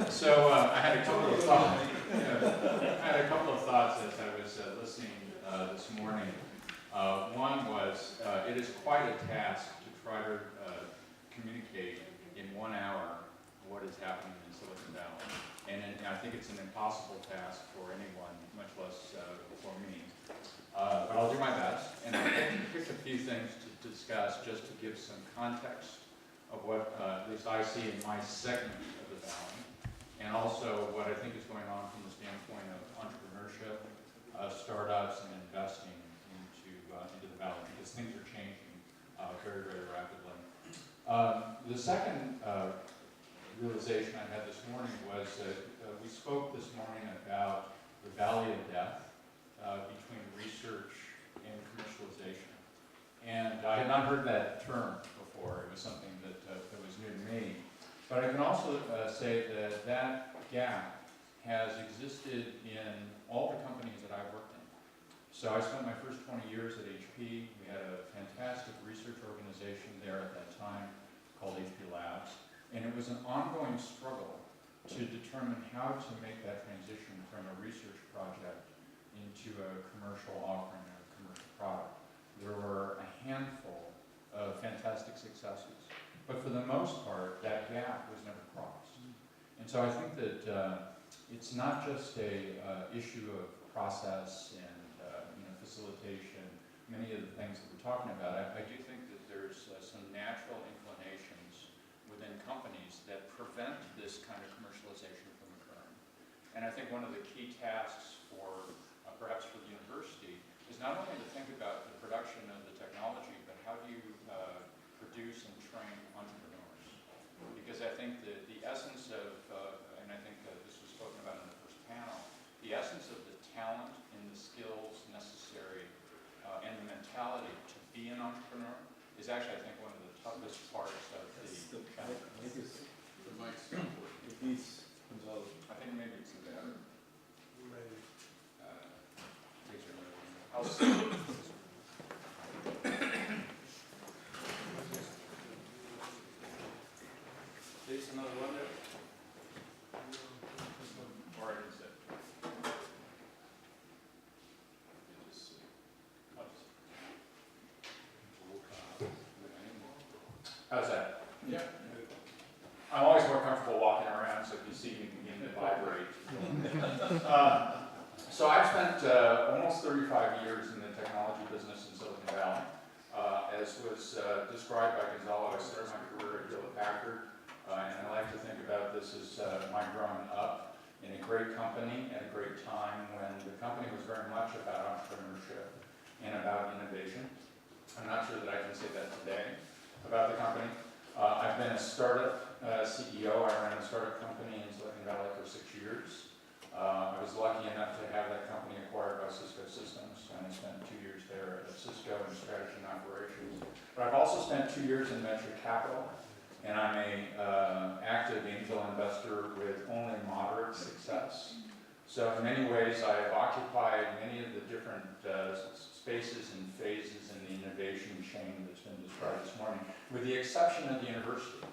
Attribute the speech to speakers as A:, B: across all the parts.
A: So I had a couple of thoughts. I had a couple of thoughts as I was listening this morning. One was it is quite a task to try to communicate in 1 hour what is happening in Silicon Valley, and I think it's an impossible task for anyone, much less for me. But I'll do my best, and I picked a few things to discuss just to give some context of what at least I see in my segment of the Valley, and also what I think is going on from the standpoint of entrepreneurship, startups, and investing into the Valley, because things are changing very, very rapidly. The second realization I had this morning was that we spoke this morning about the valley of death between research and commercialization. And I had not heard that term before. It was something that was new to me. But I can also say that that gap has existed in all the companies that I've worked in. So I spent my first 20 years at HP. We had a fantastic research organization there at that time called HP Labs. And it was an ongoing struggle to determine how to make that transition from a research project into a commercial offering, a commercial product. There were a handful of fantastic successes, but for the most part, that gap was never crossed. And so I think that it's not just a issue of process and facilitation, many of the things that we're talking about. I do think that there's some natural inclinations within companies that prevent this kind of commercialization from occurring. And I think one of the key tasks for perhaps for the university is not only to think about the production of the technology, but how do you produce and train entrepreneurs? Because I think that the essence of, and I think this was spoken about in the first panel, the essence of the talent and the skills necessary and the mentality to be an entrepreneur is actually, I think, one of the toughest parts of the challenge.
B: The mic's not working.
C: It needs Gonzalo.
A: I think maybe it's better. I'll
C: There's another one there.
A: or I can sit. How's that?
B: Yeah.
A: I'm always more comfortable walking around, so if you see me begin to vibrate. So I've spent almost 35 years in the technology business in Silicon Valley. As was described by Gonzalo, I started my career at Hewlett-Packard, and I like to think about this as my growing up in a great company at a great time when the company was very much about entrepreneurship and about innovation. I'm not sure that I can say that today about the company. I've been a startup CEO. I ran a startup company in Silicon Valley for 6 years. I was lucky enough to have that company acquired by Cisco Systems, and I spent 2 years there at Cisco in strategy and operations. But I've also spent 2 years in venture capital, and I'm a active angel investor with only moderate success. So in many ways, I have occupied many of the different spaces and phases in the innovation chain that's been described this morning, with the exception of the university.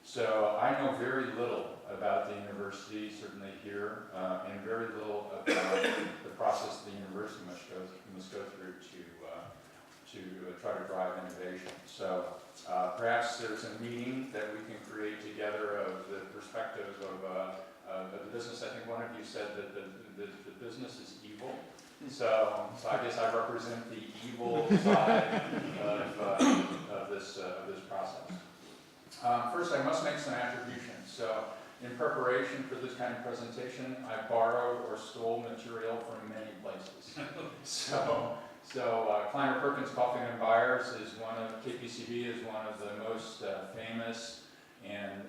A: So I know very little about the university, certainly here, and very little about the process the university must go through to try to drive innovation. So perhaps there's a meeting that we can create together of the perspective of the business. I think one of you said that the business is evil. So I guess I represent the evil side of this process. First, I must make some attributions. So in preparation for this kind of presentation, I borrowed or stole material from many places. So Kleiner Perkins Coughlin and Byers is KPCB is one of the most famous and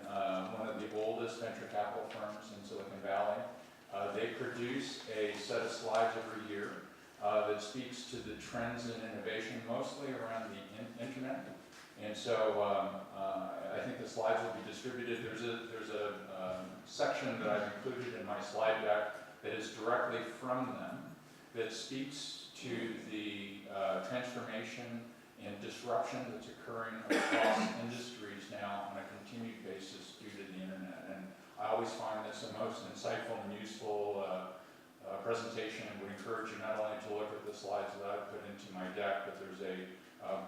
A: one of the oldest venture capital firms in Silicon Valley. They produce a set of slides every year that speaks to the trends in innovation, mostly around the internet. And so I think the slides will be distributed. There's a section that I've included in my slide deck that is directly from them that speaks to the transformation and disruption that's occurring across industries now on a continued basis due to the internet. And I always find this a most insightful and useful presentation, and would encourage you not only to look at the slides that I've put into my deck, but there's a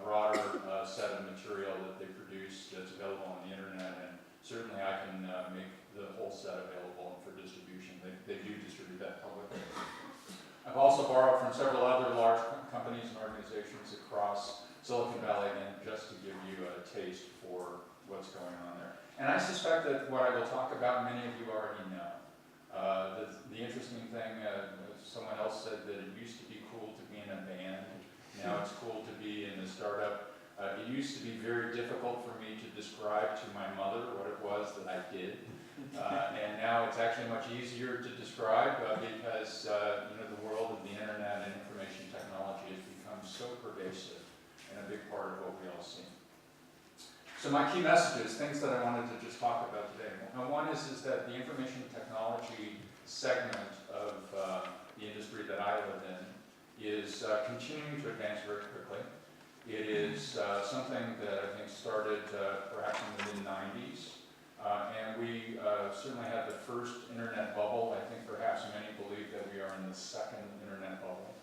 A: broader set of material that they produce that's available on the internet, and certainly I can make the whole set available for distribution. They do distribute that publicly. I've also borrowed from several other large companies and organizations across Silicon Valley, again, just to give you a taste for what's going on there. And I suspect that what I will talk about, many of you already know. The interesting thing, someone else said that it used to be cool to be in a band. Now it's cool to be in a startup. It used to be very difficult for me to describe to my mother what it was that I did. And now it's actually much easier to describe because the world of the internet and information technology has become so pervasive and a big part of what we all see. So my key messages, things that I wanted to just talk about today. One is that the information technology segment of the industry that I live in is continuing to advance very quickly. It is something that I think started perhaps in the mid-90s. And we certainly had the first internet bubble. I think perhaps many believe that we are in the second internet bubble.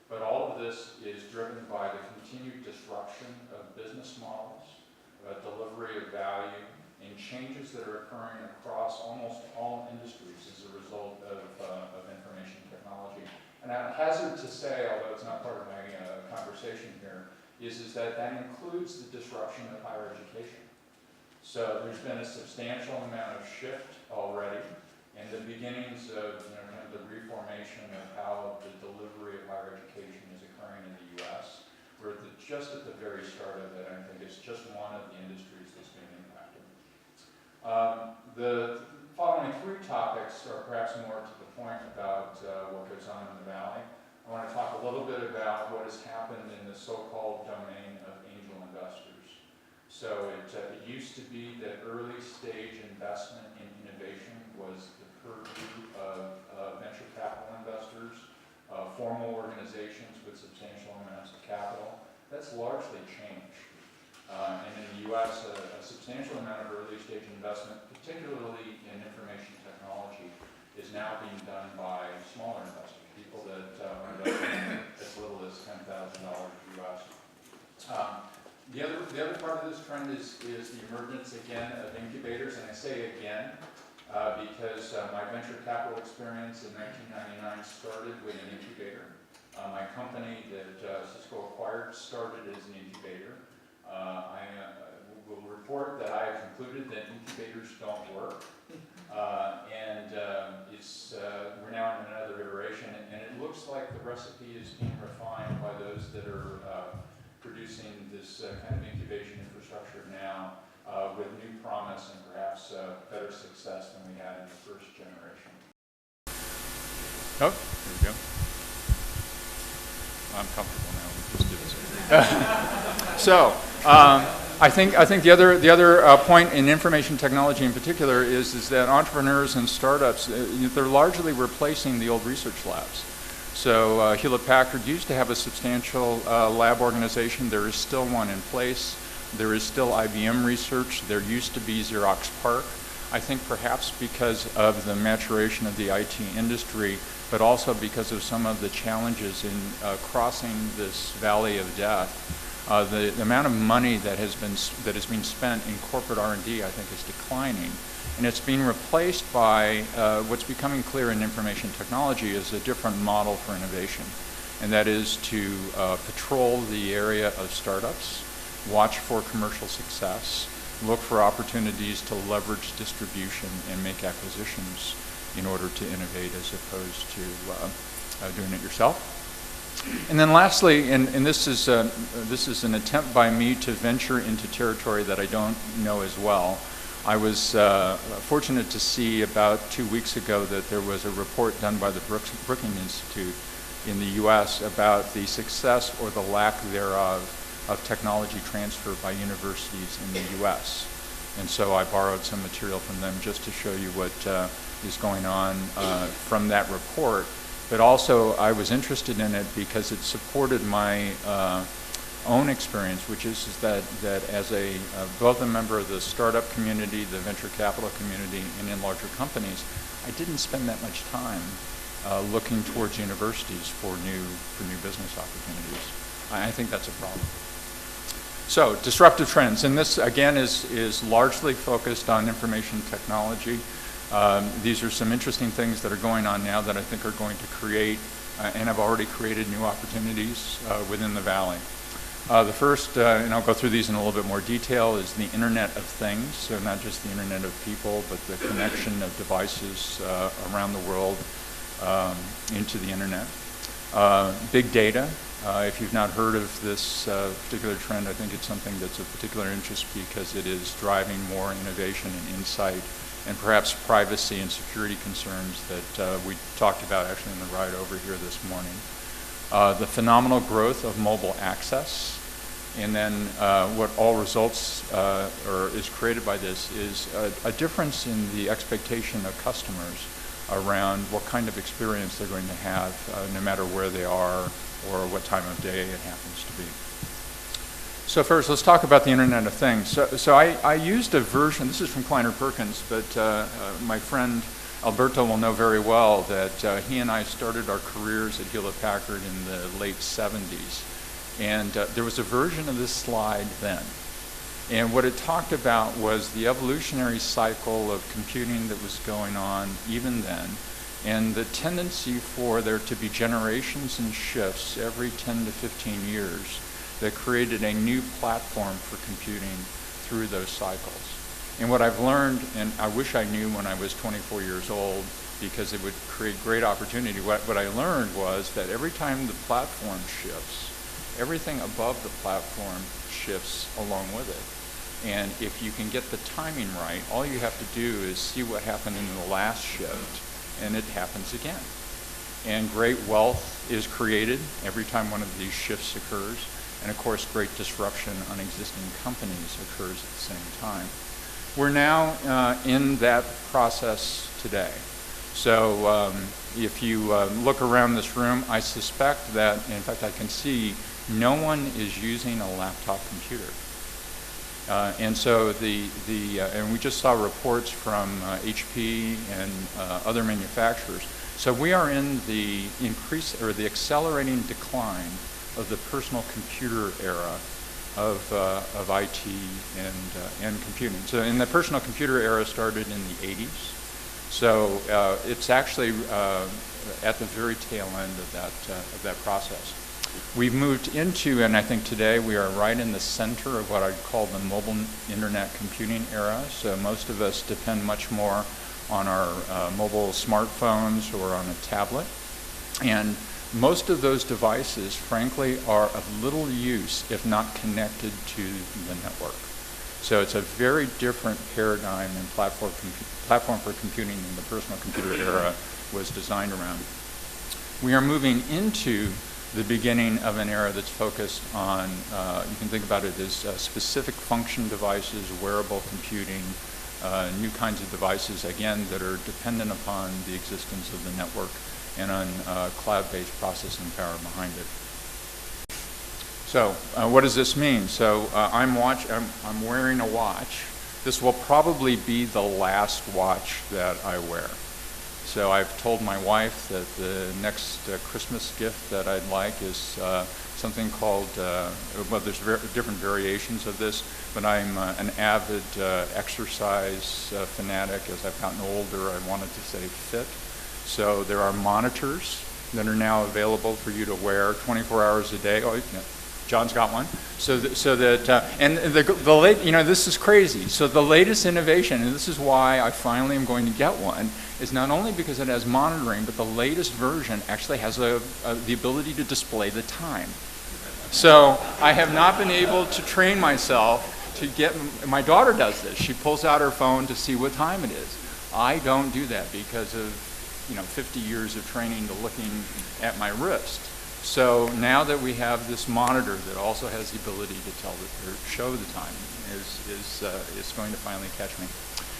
A: But all of this is driven by the continued disruption of business models, delivery of value, and changes that are occurring across almost all industries as a result of information technology. And I hazard to say, although it's not part of my conversation here, is that includes the disruption of higher education. So there's been a substantial amount of shift already, and the beginnings of kind of the reformation of how the delivery of higher education is occurring in the U.S. We're just at the very start of it. I think it's just one of the industries that's being impacted. The following three topics are perhaps more to the point about what goes on in the Valley. I want to talk a little bit about what has happened in the so-called domain of angel investors. So it used to be that early stage investment in innovation was the purview of venture capital investors, formal organizations with substantial amounts of capital. That's largely changed. And in the U.S., a substantial amount of early stage investment, particularly in information technology, is now being done by smaller investors, people that are investing as little as $10,000 US. The other part of this trend is the emergence again of incubators, and I say again because my venture capital experience in 1999 started with an incubator. My company that Cisco acquired started as an incubator. I will report that I have concluded that incubators don't work, and we're now in another iteration, and it looks like the recipe is being refined by those that are producing this kind of incubation infrastructure now with new promise and perhaps better success than we had in the first generation. Oh, there we go. I'm comfortable now. We just did this. So, I think the other point in information technology in particular is that entrepreneurs and startups, they're largely replacing the old research labs. So Hewlett-Packard used to have a substantial lab organization. There is still one in place. There is still IBM research. There used to be Xerox PARC. I think perhaps because of the maturation of the IT industry, but also because of some of the challenges in crossing this valley of death. The amount of money that is being spent in corporate R&D, I think, is declining, and it's being replaced by what's becoming clear in information technology is a different model for innovation, and that is to patrol the area of startups, watch for commercial success, look for opportunities to leverage distribution and make acquisitions in order to innovate as opposed to doing it yourself. And then lastly, and this is an attempt by me to venture into territory that I don't know as well. I was fortunate to see about 2 weeks ago that there was a report done by the Brookings Institute in the U.S. about the success or the lack thereof of technology transfer by universities in the U.S. And so I borrowed some material from them just to show you what is going on from that report. But also I was interested in it because it supported my own experience, which is that as both a member of the startup community, the venture capital community, and in larger companies, I didn't spend that much time looking towards universities for new business opportunities. I think that's a problem. So, disruptive trends, and this again is largely focused on information technology. These are some interesting things that are going on now that I think are going to create and have already created new opportunities within the Valley. The first, and I'll go through these in a little bit more detail, is the Internet of Things. So not just the Internet of people, but the connection of devices around the world into the Internet. Big data. If you've not heard of this particular trend, I think it's something that's of particular interest because it is driving more innovation and insight and perhaps privacy and security concerns that we talked about actually in the ride over here this morning. The phenomenal growth of mobile access, and then what all results or is created by this is a difference in the expectation of customers around what kind of experience they're going to have no matter where they are or what time of day it happens to be. So first, let's talk about the Internet of Things. So I used a version, this is from Kleiner Perkins, but my friend Alberto will know very well that he and I started our careers at Hewlett-Packard in the late 70s. And there was a version of this slide then. And what it talked about was the evolutionary cycle of computing that was going on even then, and the tendency for there to be generations and shifts every 10 to 15 years that created a new platform for computing through those cycles. And what I've learned, and I wish I knew when I was 24 years old, because it would create great opportunity, what I learned was that every time the platform shifts, everything above the platform shifts along with it. And if you can get the timing right, all you have to do is see what happened in the last shift, and it happens again. And great wealth is created every time one of these shifts occurs. And of course, great disruption on existing companies occurs at the same time. We're now in that process today. So if you look around this room, I suspect that, in fact I can see, no one is using a laptop computer. And so and we just saw reports from HP and other manufacturers. So we are in the accelerating decline of the personal computer era of IT and computing. So, in the personal computer era started in the 80s. So it's actually at the very tail end of that process. We've moved into, and I think today we are right in the center of what I'd call the mobile internet computing era. So most of us depend much more on our mobile smartphones or on a tablet. And most of those devices, frankly, are of little use if not connected to the network. So it's a very different paradigm and platform for computing than the personal computer era was designed around. We are moving into the beginning of an era that's focused on, you can think about it as specific function devices, wearable computing, new kinds of devices, again, that are dependent upon the existence of the network and on cloud-based processing power behind it. So what does this mean? So I'm wearing a watch. This will probably be the last watch that I wear. So I've told my wife that the next Christmas gift that I'd like is something called, well, there's different variations of this, but I'm an avid exercise fanatic. As I've gotten older, I wanted to say fit. So there are monitors that are now available for you to wear 24 hours a day. Oh, yeah. John's got one. And the late, this is crazy. So the latest innovation, and this is why I finally am going to get one, is not only because it has monitoring, but the latest version actually has the ability to display the time. So I have not been able to train myself to get, my daughter does this. She pulls out her phone to see what time it is. I don't do that because of 50 years of training to looking at my wrist. So now that we have this monitor that also has the ability to show the time, is going to finally catch me.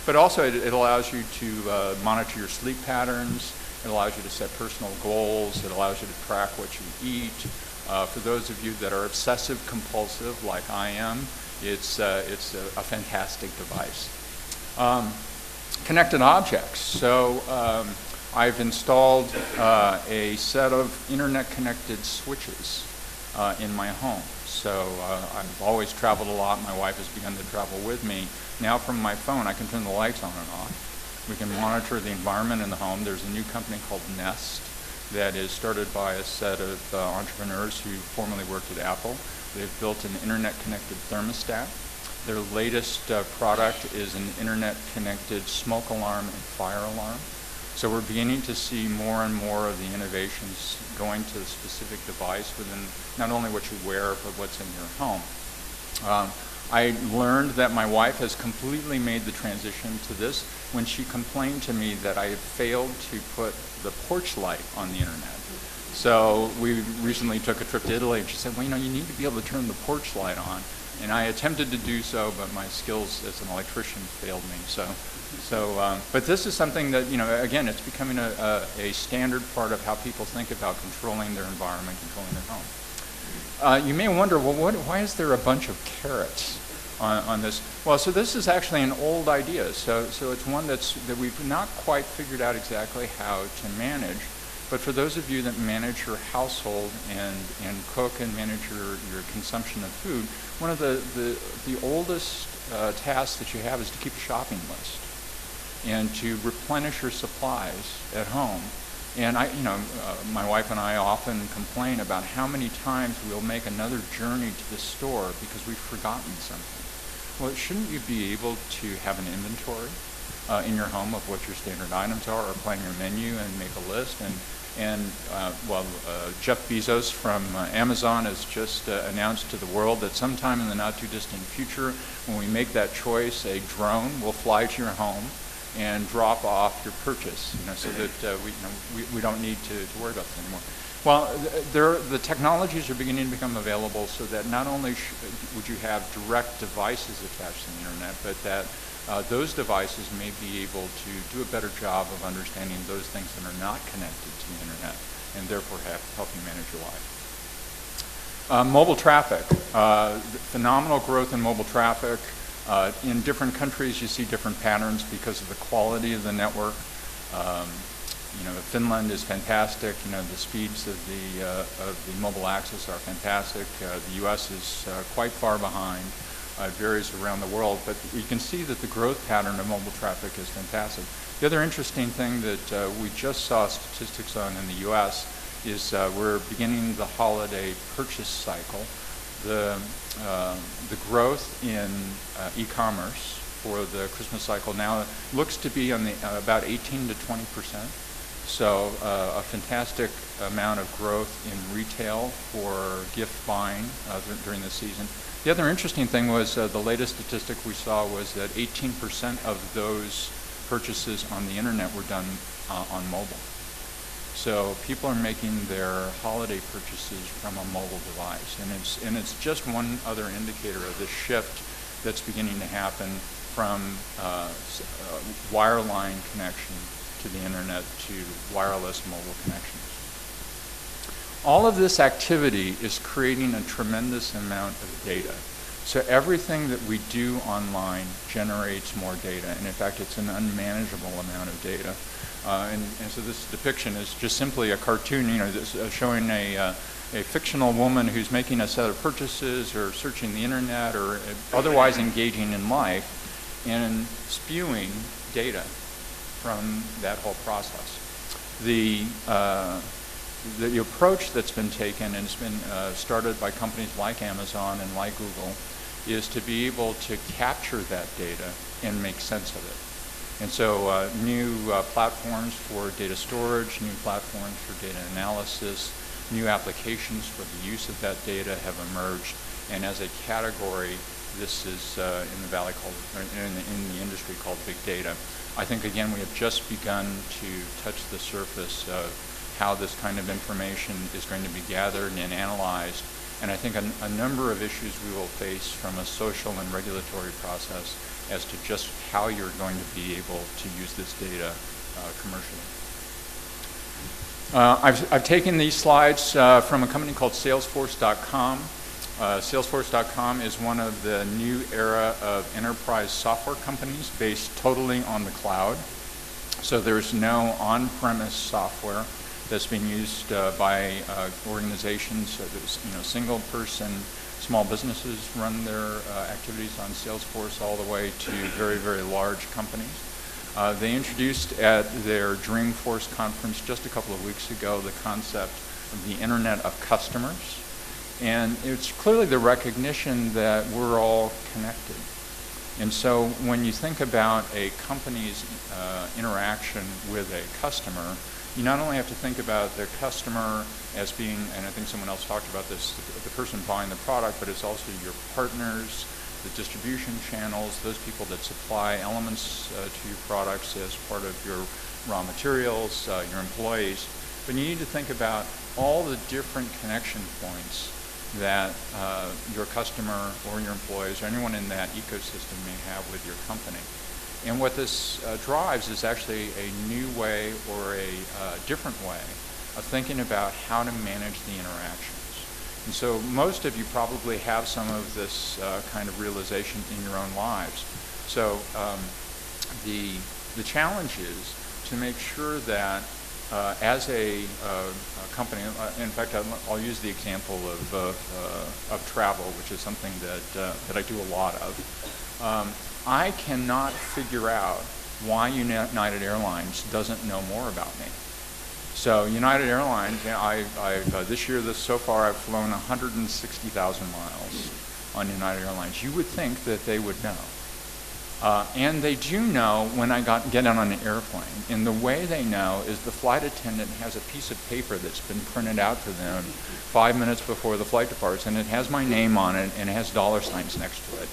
A: But also it allows you to monitor your sleep patterns. It allows you to set personal goals. It allows you to track what you eat. For those of you that are obsessive compulsive like I am, it's a fantastic device. Connected objects. So I've installed a set of internet-connected switches in my home. So I've always traveled a lot. My wife has begun to travel with me. Now from my phone, I can turn the lights on and off. We can monitor the environment in the home. There's a new company called Nest that is started by a set of entrepreneurs who formerly worked at Apple. They've built an internet-connected thermostat. Their latest product is an internet-connected smoke alarm and fire alarm. So we're beginning to see more and more of the innovations going to the specific device within not only what you wear, but what's in your home. I learned that my wife has completely made the transition to this when she complained to me that I had failed to put the porch light on the internet. So we recently took a trip to Italy, and she said, well, you know, you need to be able to turn the porch light on. And I attempted to do so, but my skills as an electrician failed me. But this is something that, you know, again, it's becoming a standard part of how people think about controlling their environment, controlling their home. You may wonder, well, why is there a bunch of carrots on this? Well, so this is actually an old idea. So it's one that we've not quite figured out exactly how to manage. But for those of you that manage your household and cook and manage your consumption of food, one of the oldest tasks that you have is to keep a shopping list and to replenish your supplies at home. And my wife and I often complain about how many times we'll make another journey to the store because we've forgotten something. Well, shouldn't you be able to have an inventory in your home of what your standard items are, or plan your menu and make a list? Jeff Bezos from Amazon has just announced to the world that sometime in the not too distant future, when we make that choice, a drone will fly to your home and drop off your purchase, so that we don't need to worry about this anymore. Well, the technologies are beginning to become available so that not only would you have direct devices attached to the internet, but that those devices may be able to do a better job of understanding those things that are not connected to the internet, and therefore help you manage your life. Mobile traffic, phenomenal growth in mobile traffic. In different countries, you see different patterns because of the quality of the network. Finland is fantastic. The speeds of the mobile access are fantastic. The U.S. is quite far behind. It varies around the world, but you can see that the growth pattern of mobile traffic is fantastic. The other interesting thing that we just saw statistics on in the U.S. is we're beginning the holiday purchase cycle. The growth in e-commerce for the Christmas cycle now looks to be on the about 18 to 20%. So a fantastic amount of growth in retail for gift buying during the season. The other interesting thing was the latest statistic we saw was that 18% of those purchases on the internet were done on mobile. So people are making their holiday purchases from a mobile device, and it's just one other indicator of the shift that's beginning to happen from wireline connection to the internet to wireless mobile connections. All of this activity is creating a tremendous amount of data. So everything that we do online generates more data, and in fact it's an unmanageable amount of data. And so this depiction is just simply a cartoon, showing a fictional woman who's making a set of purchases or searching the internet or otherwise engaging in life and spewing data from that whole process. The approach that's been taken, and it's been started by companies like Amazon and like Google, is to be able to capture that data and make sense of it. And so new platforms for data storage, new platforms for data analysis, new applications for the use of that data have emerged. And as a category, this is in the valley called, in the industry called big data. I think again we have just begun to touch the surface of how this kind of information is going to be gathered and analyzed. And I think a number of issues we will face from a social and regulatory process as to just how you're going to be able to use this data commercially. I've taken these slides from a company called Salesforce.com. Salesforce.com is one of the new era of enterprise software companies based totally on the cloud. So there's no on-premise software that's being used by organizations. Single-person small businesses run their activities on Salesforce all the way to very, very large companies. They introduced at their Dreamforce conference just a couple of weeks ago the concept of the Internet of Customers. And it's clearly the recognition that we're all connected. And so when you think about a company's interaction with a customer, you not only have to think about the customer as being, and I think someone else talked about this, the person buying the product, but it's also your partners, the distribution channels, those people that supply elements to your products as part of your raw materials, your employees. But you need to think about all the different connection points that your customer or your employees or anyone in that ecosystem may have with your company. And what this drives is actually a new way or a different way of thinking about how to manage the interactions. And so most of you probably have some of this kind of realization in your own lives. So the challenge is to make sure that as a company, in fact, I'll use the example of travel, which is something that I do a lot of. I cannot figure out why United Airlines doesn't know more about me. So United Airlines, this year so far I've flown 160,000 miles on United Airlines. You would think that they would know. And they do know when I get on an airplane. And the way they know is the flight attendant has a piece of paper that's been printed out for them 5 minutes before the flight departs, and it has my name on it, and it has dollar signs next to it,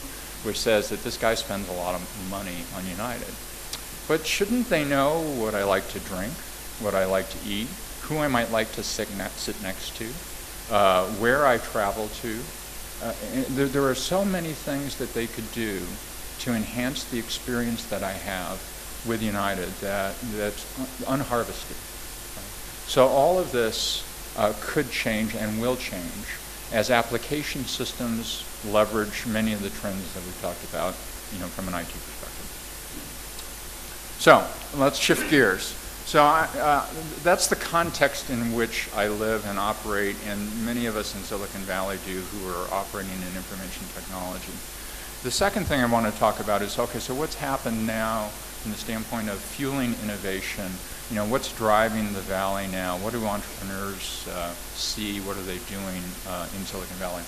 A: which says that this guy spends a lot of money on United. But shouldn't they know what I like to drink, what I like to eat, who I might like to sit next to, where I travel to? There are so many things that they could do to enhance the experience that I have with United that's unharvested. So all of this could change and will change as application systems leverage many of the trends that we've talked about, from an IT perspective. So let's shift gears. So that's the context in which I live and operate, and many of us in Silicon Valley do who are operating in information technology. The second thing I want to talk about is, okay, so what's happened now from the standpoint of fueling innovation? What's driving the Valley now? What do entrepreneurs see? What are they doing in Silicon Valley?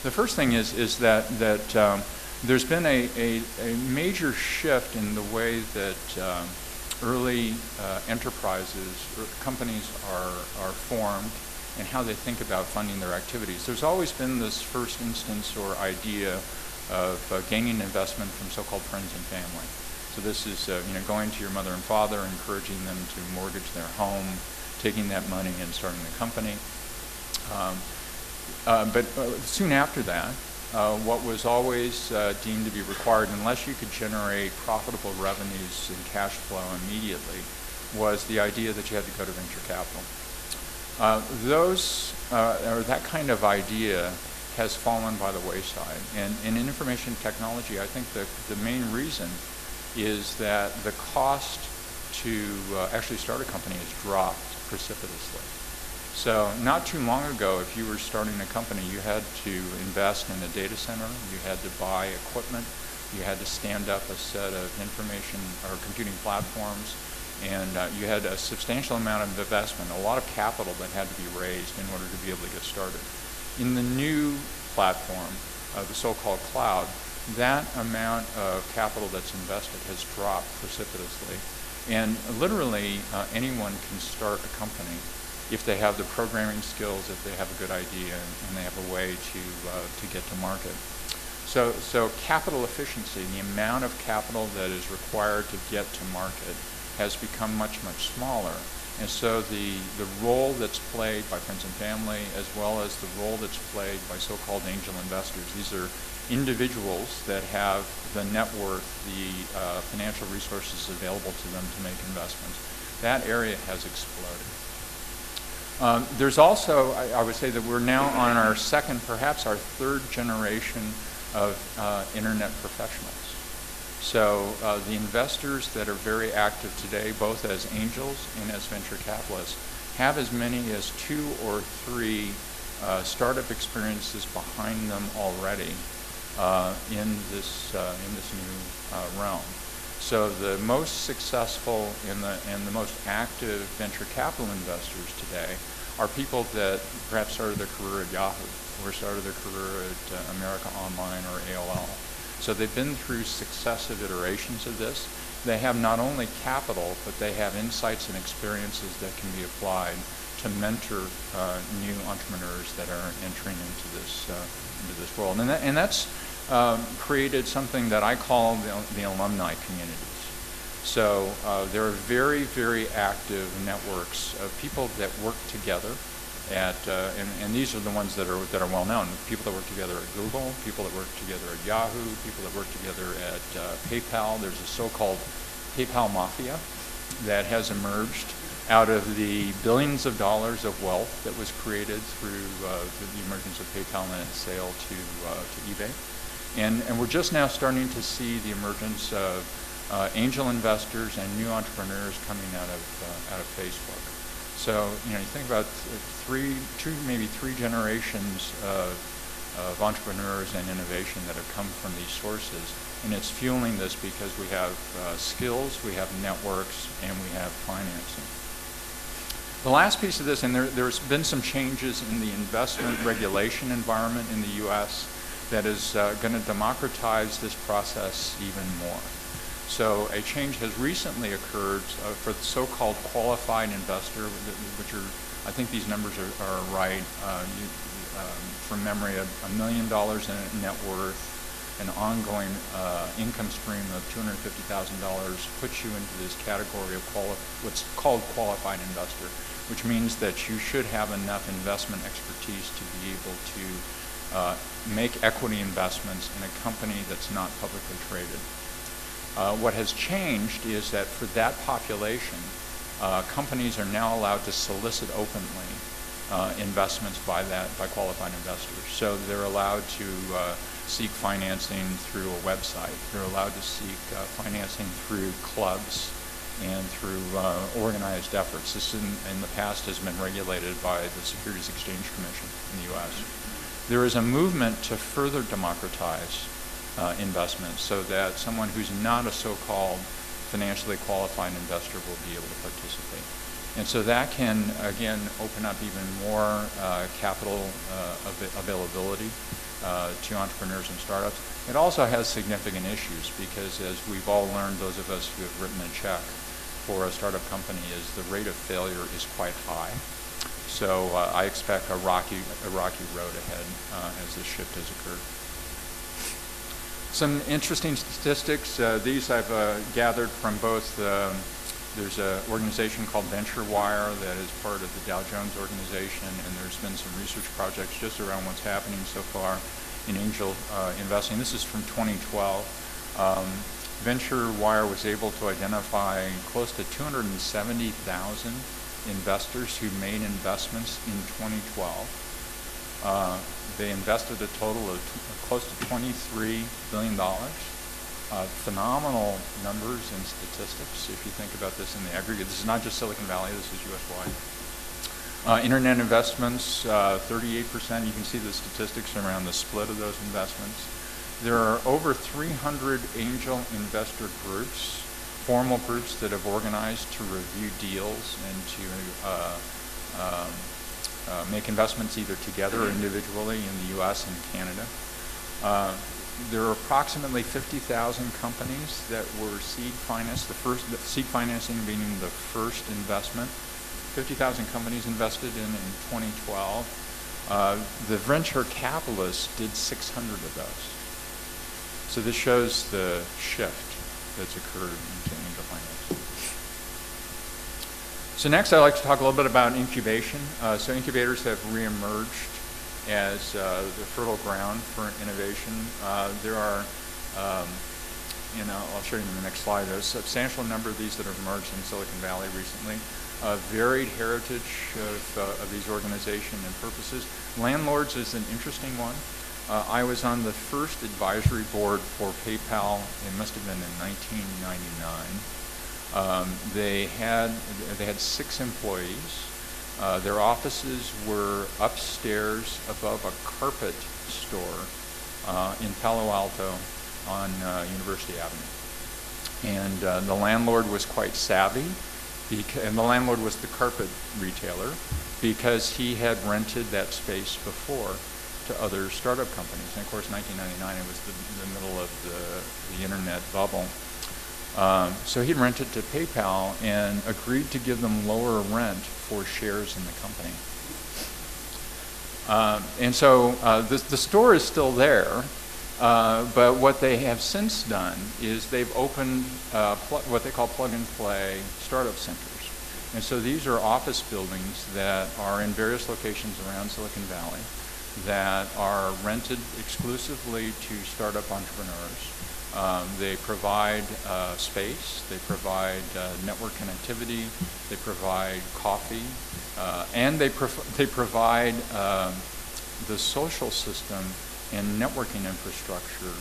A: The first thing is that there's been a major shift in the way that early enterprises, or companies are formed and how they think about funding their activities. There's always been this first instance or idea of gaining investment from so-called friends and family. So this is going to your mother and father, encouraging them to mortgage their home, taking that money and starting the company. But soon after that, what was always deemed to be required, unless you could generate profitable revenues and cash flow immediately, was the idea that you had to go to venture capital. That kind of idea has fallen by the wayside. And in information technology, I think the main reason is that the cost to actually start a company has dropped precipitously. So not too long ago, if you were starting a company, you had to invest in a data center, you had to buy equipment, you had to stand up a set of information or computing platforms, and you had a substantial amount of investment, a lot of capital that had to be raised in order to be able to get started. In the new platform, the so-called cloud, that amount of capital that's invested has dropped precipitously. And literally anyone can start a company if they have the programming skills, if they have a good idea, and they have a way to get to market. So capital efficiency, the amount of capital that is required to get to market, has become much, much smaller. And so the role that's played by friends and family, as well as the role that's played by so-called angel investors, these are individuals that have the net worth, the financial resources available to them to make investments. That area has exploded. There's also, I would say that we're now on our second, perhaps our third generation of internet professionals. So the investors that are very active today, both as angels and as venture capitalists, have as many as 2 or 3 startup experiences behind them already in this new realm. So the most successful and the most active venture capital investors today are people that perhaps started their career at Yahoo or started their career at America Online or AOL. So they've been through successive iterations of this. They have not only capital, but they have insights and experiences that can be applied to mentor new entrepreneurs that are entering into this world. And that's created something that I call the alumni communities. So there are very, very active networks of people that work together at, and these are the ones that are well known. People that work together at Google, people that work together at Yahoo, people that work together at PayPal. There's a so-called PayPal mafia that has emerged out of the billions of dollars of wealth that was created through the emergence of PayPal and its sale to eBay. And we're just now starting to see the emergence of angel investors and new entrepreneurs coming out of Facebook. So you think about maybe three generations of entrepreneurs and innovation that have come from these sources, and it's fueling this because we have skills, we have networks, and we have financing. The last piece of this, and there's been some changes in the investment regulation environment in the U.S. that is going to democratize this process even more. So a change has recently occurred for the so-called qualified investor, which are, I think these numbers are right, from memory, $1 million in net worth, an ongoing income stream of $250,000 puts you into this category of what's called qualified investor, which means that you should have enough investment expertise to be able to make equity investments in a company that's not publicly traded. What has changed is that for that population, companies are now allowed to solicit openly investments by qualified investors. So they're allowed to seek financing through a website. They're allowed to seek financing through clubs and through organized efforts. This in the past has been regulated by the Securities Exchange Commission in the U.S. There is a movement to further democratize investments so that someone who's not a so-called financially qualified investor will be able to participate. And so that can, again, open up even more capital availability to entrepreneurs and startups. It also has significant issues because, as we've all learned, those of us who have written a check for a startup company, is the rate of failure is quite high. So I expect a rocky road ahead as this shift has occurred. Some interesting statistics. These I've gathered from both, there's an organization called VentureWire that is part of the Dow Jones organization, and there's been some research projects just around what's happening so far in angel investing. This is from 2012. VentureWire was able to identify close to 270,000 investors who made investments in 2012. They invested a total of close to $23 billion. Phenomenal numbers and statistics if you think about this in the aggregate. This is not just Silicon Valley, this is US-wide. Internet investments, 38%. You can see the statistics around the split of those investments. There are over 300 angel investor groups, formal groups that have organized to review deals and to make investments either together or individually in the US and Canada. There are approximately 50,000 companies that were seed financed, the seed financing being the first investment. 50,000 companies invested in 2012. The venture capitalists did 600 of those. So this shows the shift that's occurred into angel finance. So next I'd like to talk a little bit about incubation. So incubators have reemerged as the fertile ground for innovation. There are, I'll show you in the next slide, there's a substantial number of these that have emerged in Silicon Valley recently. varied heritage of these organizations and purposes. Landlords is an interesting one. I was on the first advisory board for PayPal. It must have been in 1999. They had 6 employees. Their offices were upstairs above a carpet store in Palo Alto on University Avenue. And the landlord was quite savvy, and the landlord was the carpet retailer, because he had rented that space before to other startup companies. And of course, 1999, it was the middle of the internet bubble. So he rented to PayPal and agreed to give them lower rent for shares in the company. And so the store is still there, but what they have since done is they've opened what they call plug-and-play startup centers. And so these are office buildings that are in various locations around Silicon Valley that are rented exclusively to startup entrepreneurs. They provide space, they provide network connectivity, they provide coffee, and they provide the social system and networking infrastructure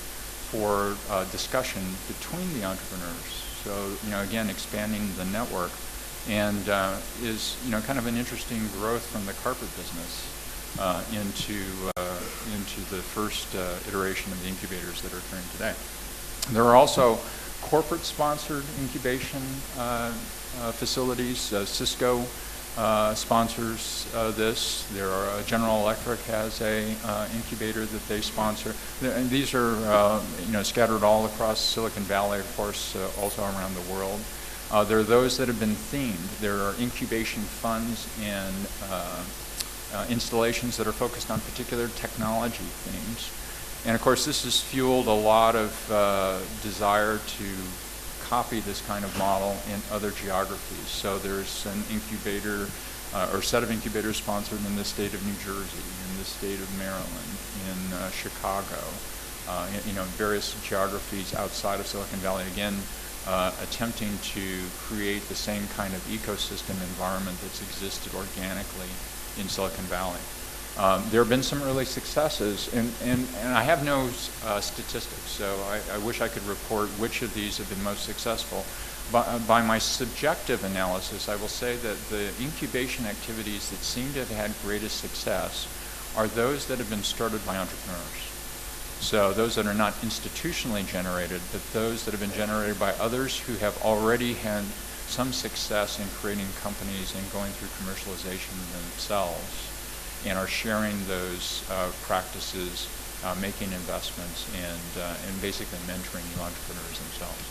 A: for discussion between the entrepreneurs. So, again, expanding the network, and is, kind of an interesting growth from the carpet business into the first iteration of the incubators that are occurring today. There are also corporate-sponsored incubation facilities. Cisco sponsors this. General Electric has a incubator that they sponsor. And these are scattered all across Silicon Valley, of course, also around the world. There are those that have been themed. There are incubation funds and installations that are focused on particular technology themes. And of course, this has fueled a lot of desire to copy this kind of model in other geographies. So there's an incubator or set of incubators sponsored in the state of New Jersey, in the state of Maryland, in Chicago, in various geographies outside of Silicon Valley. Again, attempting to create the same kind of ecosystem environment that's existed organically in Silicon Valley. There have been some early successes, and I have no statistics, so I wish I could report which of these have been most successful. By my subjective analysis, I will say that the incubation activities that seem to have had greatest success are those that have been started by entrepreneurs. So those that are not institutionally generated, but those that have been generated by others who have already had some success in creating companies and going through commercialization themselves, and are sharing those practices, making investments, and basically mentoring new entrepreneurs themselves.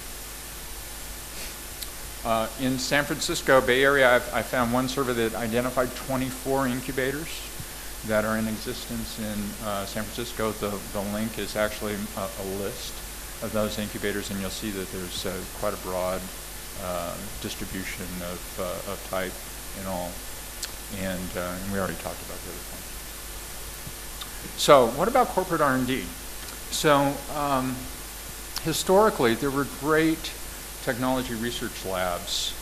A: In San Francisco Bay Area, I found one survey that identified 24 incubators that are in existence in San Francisco. The link is actually a list of those incubators, and you'll see that there's quite a broad distribution of type and all. And we already talked about the other points. So what about corporate R&D? So historically, there were great technology research labs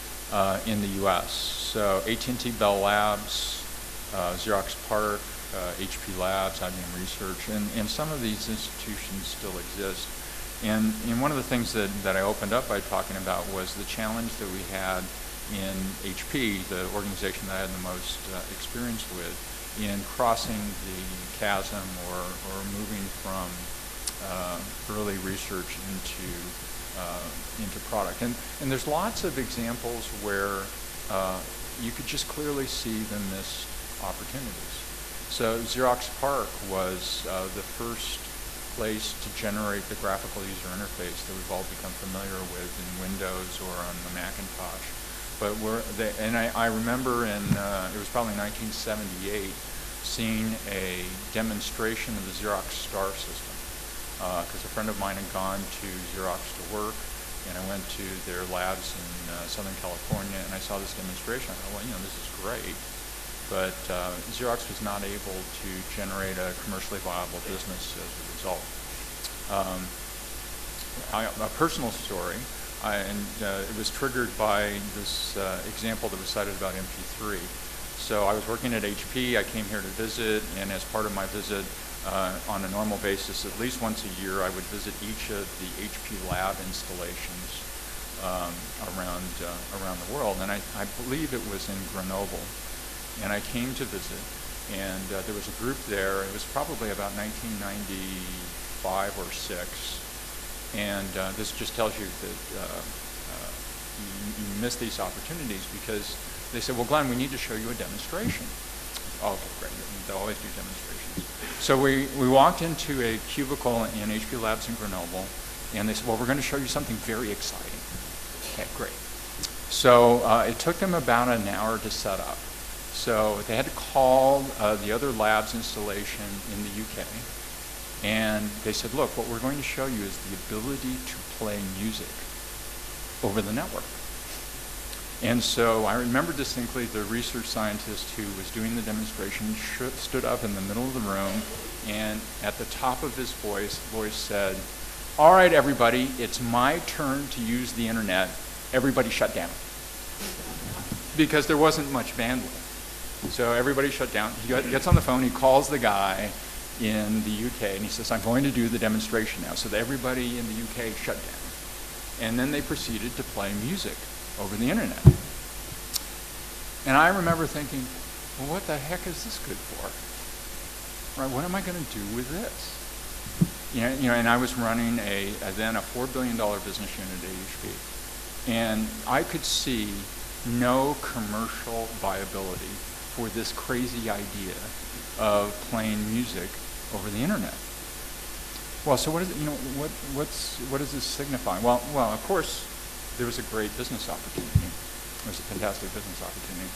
A: in the U.S. So AT&T Bell Labs, Xerox PARC, HP Labs, IBM Research, and some of these institutions still exist. And one of the things that I opened up by talking about was the challenge that we had in HP, the organization that I had the most experience with, in crossing the chasm or moving from early research into product. And there's lots of examples where you could just clearly see the missed opportunities. So Xerox PARC was the first place to generate the graphical user interface that we've all become familiar with in Windows or on the Macintosh. But I remember it was probably 1978, seeing a demonstration of the Xerox Star system, because a friend of mine had gone to Xerox to work, and I went to their labs in Southern California, and I saw this demonstration. I thought, well, this is great, but Xerox was not able to generate a commercially viable business as a result. A personal story. It was triggered by this example that was cited about MP3. So I was working at HP, I came here to visit, and as part of my visit, on a normal basis, at least once a year, I would visit each of the HP lab installations around the world. And I believe it was in Grenoble. And I came to visit, and there was a group there. It was probably about 1995 or 6. And this just tells you that you miss these opportunities, because they said, well, Glenn, we need to show you a demonstration. Oh, okay, great. They always do demonstrations. So we walked into a cubicle in HP Labs in Grenoble, and they said, well, we're going to show you something very exciting. Okay, great. So it took them about an hour to set up. So they had to call the other labs installation in the UK, and they said, look, what we're going to show you is the ability to play music over the network. And so I remember distinctly the research scientist who was doing the demonstration stood up in the middle of the room, and at the top of his voice said, all right, everybody, it's my turn to use the internet. Everybody shut down. Because there wasn't much bandwidth. So everybody shut down. He gets on the phone, he calls the guy in the UK, and he says, I'm going to do the demonstration now. So that everybody in the UK shut down. And then they proceeded to play music over the internet. And I remember thinking, well, what the heck is this good for? Right, what am I going to do with this? You know, and I was running then a $4 billion business unit at HP. And I could see no commercial viability for this crazy idea of playing music over the internet. Well, so what is it, what does this signify? Well, of course, there was a great business opportunity. It was a fantastic business opportunity.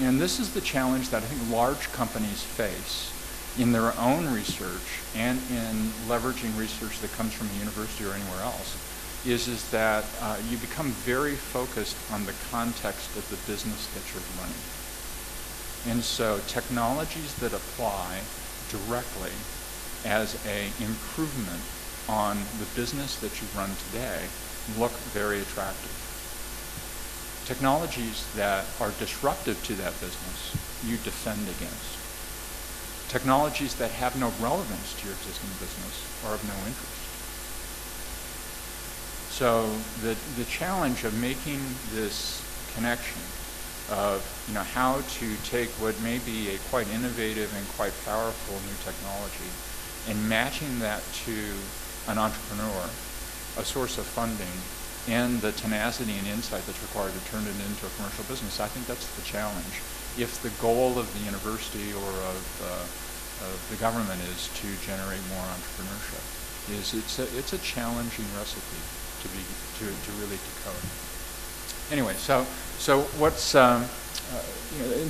A: And this is the challenge that I think large companies face in their own research and in leveraging research that comes from a university or anywhere else, is that you become very focused on the context of the business that you're running. And so technologies that apply directly as an improvement on the business that you run today look very attractive. Technologies that are disruptive to that business, you defend against. Technologies that have no relevance to your existing business are of no interest. So the challenge of making this connection of how to take what may be a quite innovative and quite powerful new technology and matching that to an entrepreneur, a source of funding, and the tenacity and insight that's required to turn it into a commercial business, I think that's the challenge. If the goal of the university or of the government is to generate more entrepreneurship, it's a challenging recipe to really decode. Anyway, so what's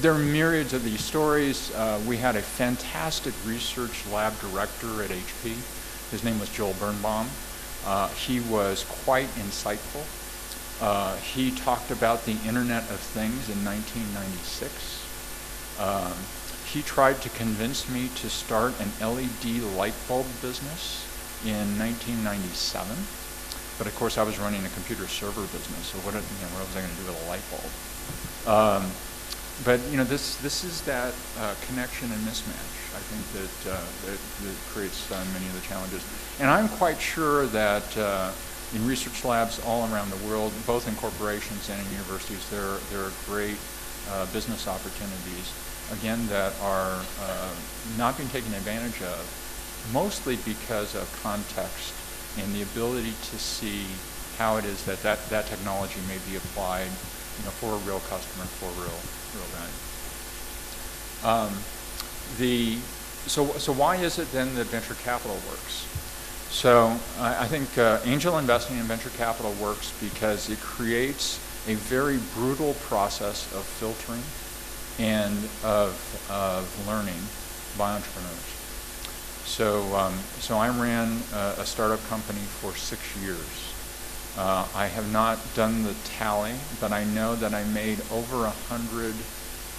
A: there are myriads of these stories. We had a fantastic research lab director at HP. His name was Joel Birnbaum. He was quite insightful. He talked about the Internet of Things in 1996. He tried to convince me to start an LED light bulb business in 1997. But of course I was running a computer server business, so what was I going to do with a light bulb? But this is that connection and mismatch, I think, that creates many of the challenges. And I'm quite sure that in research labs all around the world, both in corporations and in universities, there are great business opportunities, again, that are not being taken advantage of, mostly because of context and the ability to see how it is that technology may be applied for a real customer, for real value. So why is it then that venture capital works? So I think angel investing in venture capital works because it creates a very brutal process of filtering and of learning by entrepreneurs. So I ran a startup company for 6 years. I have not done the tally, but I know that I made over 100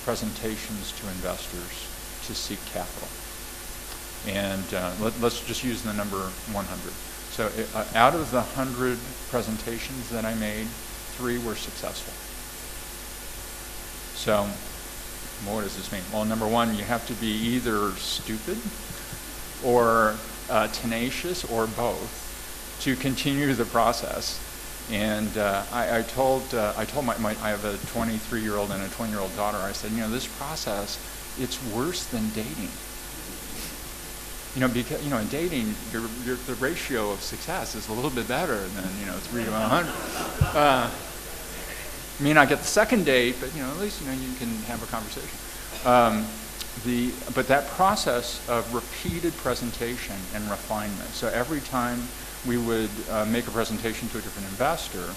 A: presentations to investors to seek capital. And let's just use the number 100. So out of the 100 presentations that I made, 3 were successful. So what does this mean? Well, number one, you have to be either stupid or tenacious or both to continue the process. And I told I have a 23-year-old and a 20-year-old daughter. I said, this process, it's worse than dating. Because in dating, the ratio of success is a little bit better than 3 to 100. May not get the second date, but at least you can have a conversation. But that process of repeated presentation and refinement. So every time we would make a presentation to a different investor,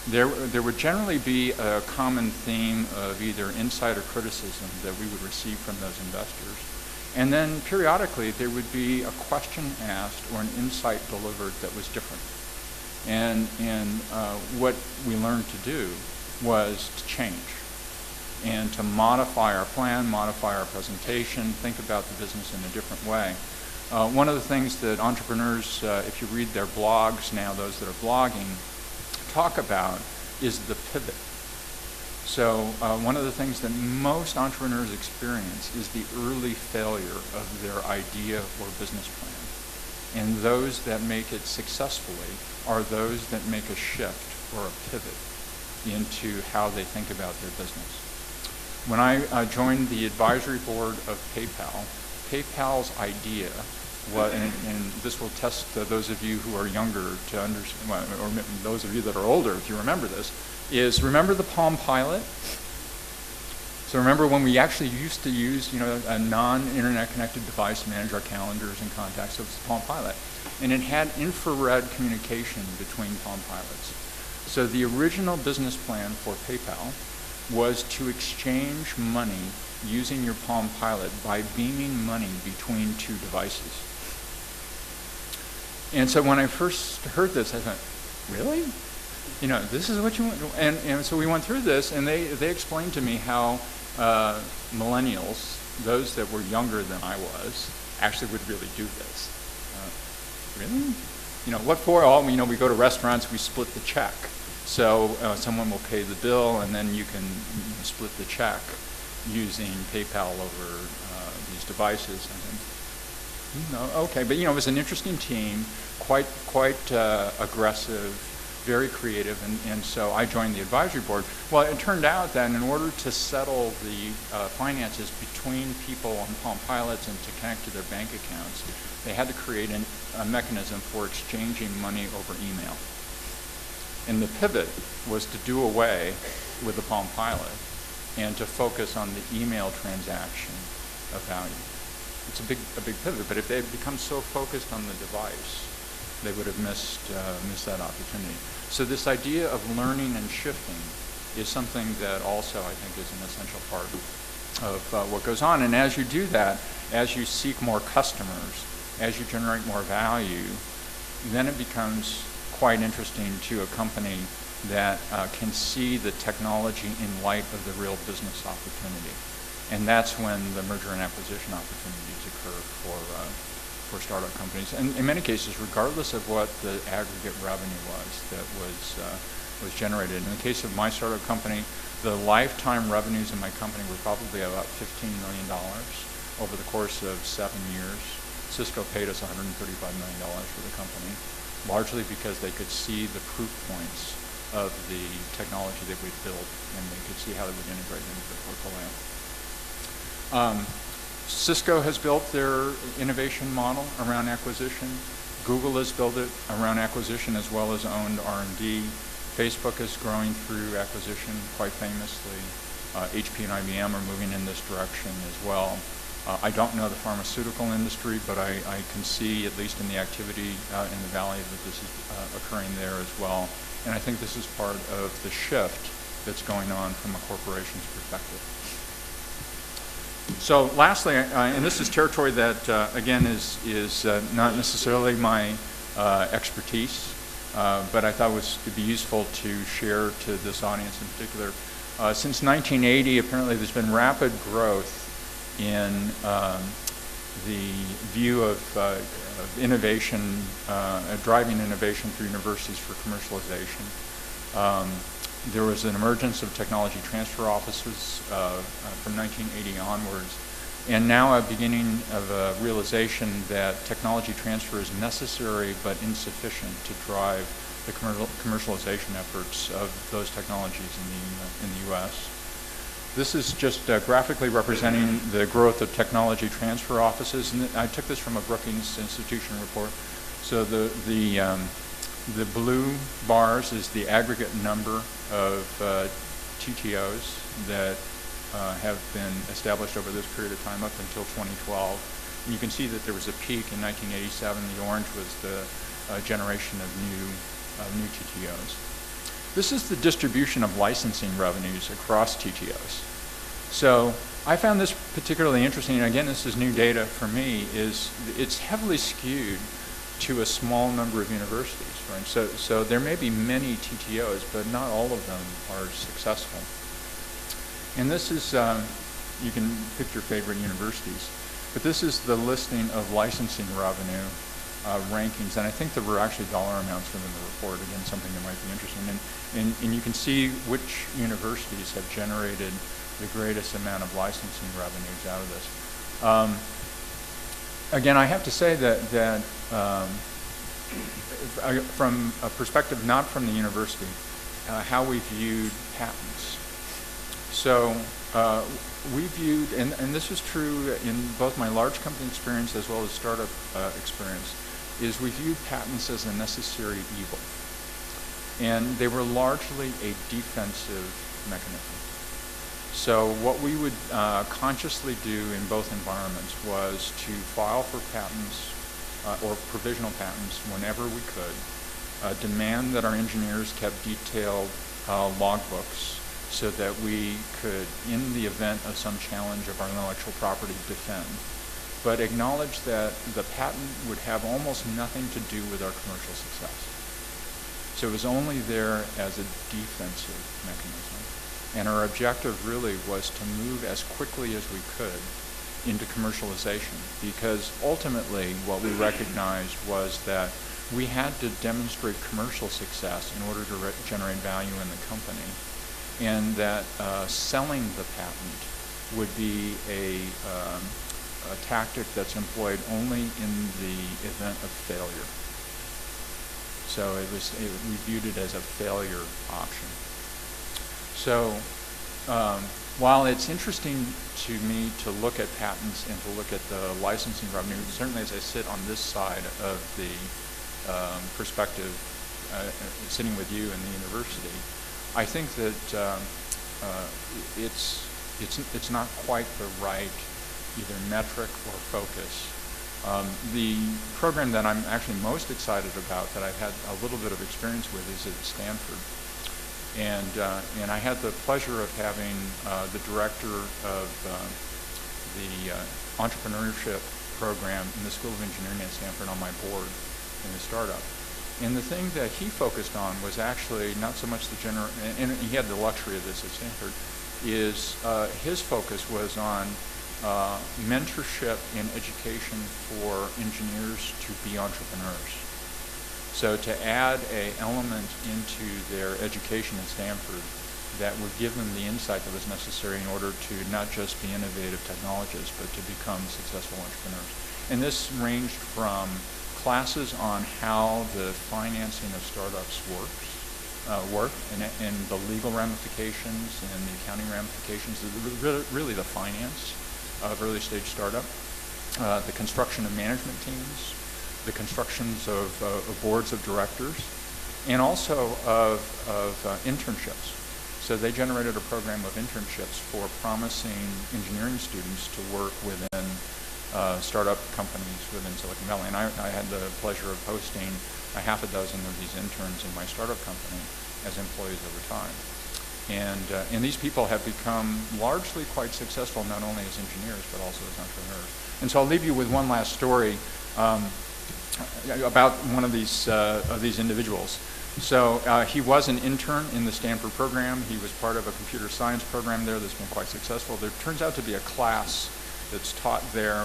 A: there would generally be a common theme of either insight or criticism that we would receive from those investors. And then periodically there would be a question asked or an insight delivered that was different. And what we learned to do was to change and to modify our plan, modify our presentation, think about the business in a different way. One of the things that entrepreneurs, if you read their blogs now, those that are blogging, talk about is the pivot. So one of the things that most entrepreneurs experience is the early failure of their idea or business plan. And those that make it successfully are those that make a shift or a pivot into how they think about their business. When I joined the advisory board of PayPal, PayPal's idea was, and this will test those of you who are younger to understand, or those of you that are older, if you remember this, is remember the Palm Pilot? So remember when we actually used to use, a non-internet connected device to manage our calendars and contacts, so it was the Palm Pilot. And it had infrared communication between Palm Pilots. So the original business plan for PayPal was to exchange money using your Palm Pilot by beaming money between 2 devices. And so when I first heard this, I thought, really? This is what you want? And so we went through this, and they explained to me how millennials, those that were younger than I was, actually would really do this. Really? What for? Oh, we go to restaurants, we split the check. So someone will pay the bill, and then you can split the check using PayPal over these devices. Okay, but it was an interesting team, quite aggressive, very creative, and so I joined the advisory board. Well, it turned out that in order to settle the finances between people on Palm Pilots and to connect to their bank accounts, they had to create a mechanism for exchanging money over email. And the pivot was to do away with the Palm Pilot and to focus on the email transaction of value. It's a big pivot, but if they had become so focused on the device, they would have missed that opportunity. So this idea of learning and shifting is something that also I think is an essential part of what goes on. And as you do that, as you seek more customers, as you generate more value, then it becomes quite interesting to a company that can see the technology in light of the real business opportunity. And that's when the merger and acquisition opportunities occur for startup companies. And in many cases, regardless of what the aggregate revenue was that was generated. In the case of my startup company, the lifetime revenues in my company were probably about $15 million over the course of 7 years. Cisco paid us $135 million for the company, largely because they could see the proof points of the technology that we'd built, and they could see how they would integrate into the portfolio. Cisco has built their innovation model around acquisition. Google has built it around acquisition as well as owned R&D. Facebook is growing through acquisition quite famously. HP and IBM are moving in this direction as well. I don't know the pharmaceutical industry, but I can see, at least in the activity in the Valley, that this is occurring there as well. And I think this is part of the shift that's going on from a corporation's perspective. So lastly, and this is territory that, again, is not necessarily my expertise, but I thought it'd be useful to share to this audience in particular. Since 1980, apparently there's been rapid growth in the view of innovation, driving innovation through universities for commercialization. There was an emergence of technology transfer offices from 1980 onwards, and now a beginning of a realization that technology transfer is necessary but insufficient to drive the commercialization efforts of those technologies in the U.S. This is just graphically representing the growth of technology transfer offices, and I took this from a Brookings Institution report. So the blue bars is the aggregate number of TTOs that have been established over this period of time up until 2012. And you can see that there was a peak in 1987. The orange was the generation of new TTOs. This is the distribution of licensing revenues across TTOs. So I found this particularly interesting, and again, this is new data for me, is it's heavily skewed to a small number of universities, right? So there may be many TTOs, but not all of them are successful. And this is, you can pick your favorite universities, but this is the listing of licensing revenue rankings, and I think there were actually dollar amounts within the report, again, something that might be interesting. And you can see which universities have generated the greatest amount of licensing revenues out of this. Again, I have to say that from a perspective not from the university, how we viewed patents. So we viewed, and this is true in both my large company experience as well as startup experience, is we viewed patents as a necessary evil. And they were largely a defensive mechanism. So what we would consciously do in both environments was to file for patents or provisional patents whenever we could, demand that our engineers kept detailed logbooks so that we could, in the event of some challenge of our intellectual property, defend, but acknowledge that the patent would have almost nothing to do with our commercial success. So it was only there as a defensive mechanism. And our objective really was to move as quickly as we could into commercialization, because ultimately what we recognized was that we had to demonstrate commercial success in order to generate value in the company, and that selling the patent would be a tactic that's employed only in the event of failure. So we viewed it as a failure option. So while it's interesting to me to look at patents and to look at the licensing revenue, certainly as I sit on this side of the perspective, sitting with you in the university, I think that it's not quite the right either metric or focus. The program that I'm actually most excited about, that I've had a little bit of experience with, is at Stanford. And I had the pleasure of having the director of the entrepreneurship program in the School of Engineering at Stanford on my board in the startup. And the thing that he focused on was actually not so much the and he had the luxury of this at Stanford, is his focus was on mentorship and education for engineers to be entrepreneurs. So to add an element into their education at Stanford that would give them the insight that was necessary in order to not just be innovative technologists, but to become successful entrepreneurs. And this ranged from classes on how the financing of startups work, and the legal ramifications and the accounting ramifications, really the finance of early stage startup, the construction of management teams, the constructions of boards of directors, and also of internships. So they generated a program of internships for promising engineering students to work within startup companies within Silicon Valley. And I had the pleasure of hosting a half a dozen of these interns in my startup company as employees over time. And these people have become largely quite successful, not only as engineers, but also as entrepreneurs. And so I'll leave you with one last story about one of these individuals. So he was an intern in the Stanford program. He was part of a computer science program there that's been quite successful. There turns out to be a class
D: that's taught there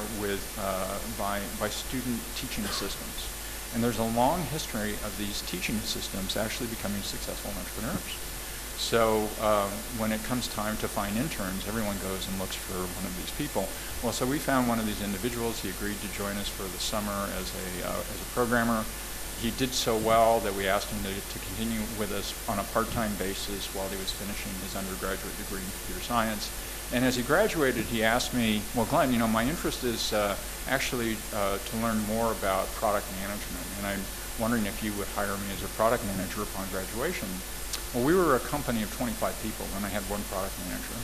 D: by student teaching assistants. And there's a long history of these teaching assistants actually becoming successful entrepreneurs. So when it comes time to find interns, everyone goes and looks for one of these people. Well, so we found one of these individuals. He agreed to join us for the summer as a programmer. He did so well that we asked him to continue with us on a part-time basis while he was finishing his undergraduate degree in computer science. And as he graduated, he asked me, well, Glenn, you know, my interest is actually to learn more about product management, and I'm wondering if you would hire me as a product manager upon graduation. Well, we were a company of 25 people, and I had one product manager.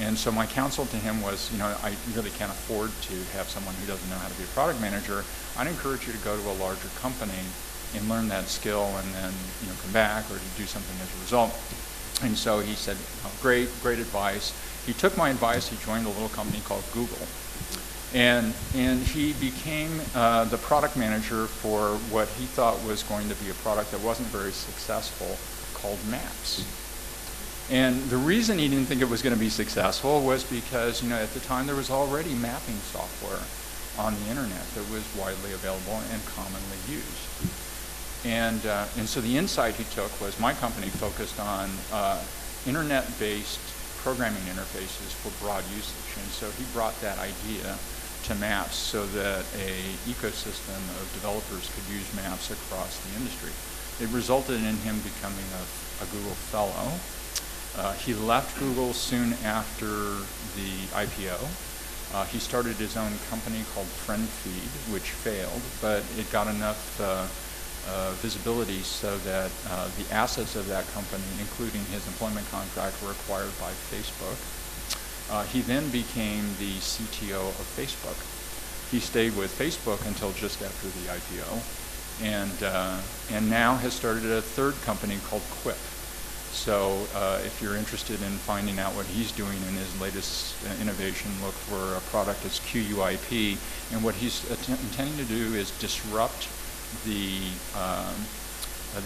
D: And so my counsel to him was, you know, I really can't afford to have someone who doesn't know how to be a product manager. I'd encourage you to go to a larger company and learn that skill and then, you know, come back or to do something as a result. And so he said, oh, great advice. He took my advice. He joined a little company called Google. And he became the product manager for what he thought was going to be a product that wasn't very successful called Maps. And the reason he didn't think it was going to be successful was because, you know, at the time there was already mapping software on the internet that was widely available and commonly used. And so the insight he took was my company focused on internet-based programming interfaces for broad usage. And so he brought that idea to Maps so that a ecosystem of developers could use Maps across the industry. It resulted in him becoming a Google Fellow. He left Google soon after the IPO. He started his own company called FriendFeed, which failed, but it got enough visibility so that the assets of that company, including his employment contract, were acquired by Facebook. He then became the CTO of Facebook. He stayed with Facebook until just after the IPO, and now has started a third company called Quip. So if you're interested in finding out what he's doing in his latest innovation, look for a product that's QUIP, and what he's intending to do is disrupt the